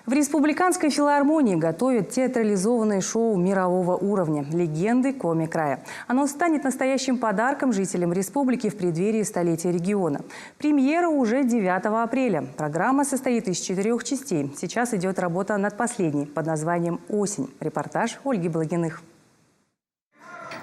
В Республиканской филармонии готовят театрализованное шоу мирового уровня «Легенды Коми-края». Оно станет настоящим подарком жителям республики в преддверии столетия региона. Премьера уже 9 апреля. Программа состоит из 4 частей. Сейчас идет работа над последней под названием «Осень». Репортаж Ольги Благиных.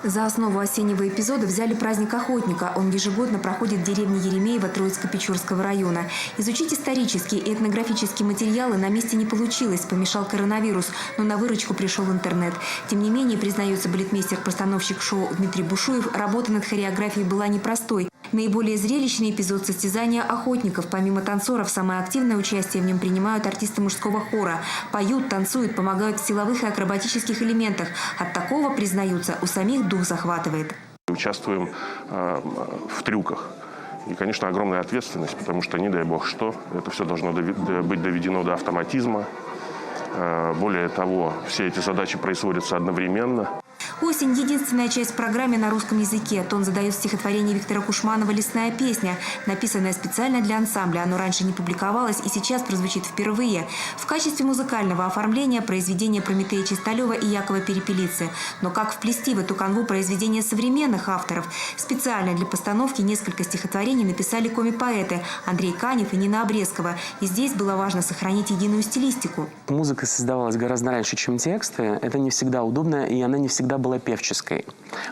За основу осеннего эпизода взяли праздник охотника. Он ежегодно проходит в деревне Еремеево Троицко-Печорского района. Изучить исторические и этнографические материалы на месте не получилось, помешал коронавирус, но на выручку пришел интернет. Тем не менее, признается балетмейстер-постановщик шоу Дмитрий Бушуев, работа над хореографией была непростой. Наиболее зрелищный эпизод состязания охотников. Помимо танцоров, самое активное участие в нем принимают артисты мужского хора. Поют, танцуют, помогают в силовых и акробатических элементах. От такого, признаются, у самих дух захватывает. Участвуем в трюках. И, конечно, огромная ответственность, потому что, не дай бог что, это все должно быть доведено до автоматизма. Более того, все эти задачи производятся одновременно. «Осень» – единственная часть в программе на русском языке. Тон задает стихотворение Виктора Кушманова «Лесная песня», написанная специально для ансамбля. Оно раньше не публиковалось и сейчас прозвучит впервые. В качестве музыкального оформления произведения Прометея Чисталева и Якова Перепелицы. Но как вплести в эту канву произведения современных авторов? Специально для постановки несколько стихотворений написали коми-поэты Андрей Канев и Нина Обрезкова. И здесь было важно сохранить единую стилистику. Музыка создавалась гораздо раньше, чем тексты. Это не всегда удобно, и она не всегда была певческой.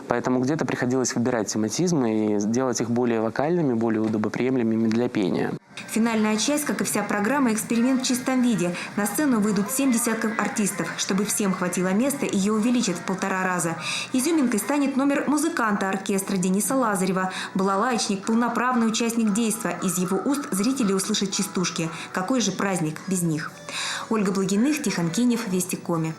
Поэтому где-то приходилось выбирать тематизмы и делать их более вокальными, более удобоприемлемыми для пения. Финальная часть, как и вся программа, эксперимент в чистом виде. На сцену выйдут 7 десятков артистов. Чтобы всем хватило места, ее увеличат в 1,5 раза. Изюминкой станет номер музыканта оркестра Дениса Лазарева. Балалаечник – полноправный участник действа. Из его уст зрители услышат частушки. Какой же праздник без них? Ольга Благиных, Тихон Кинев, Вести Коми.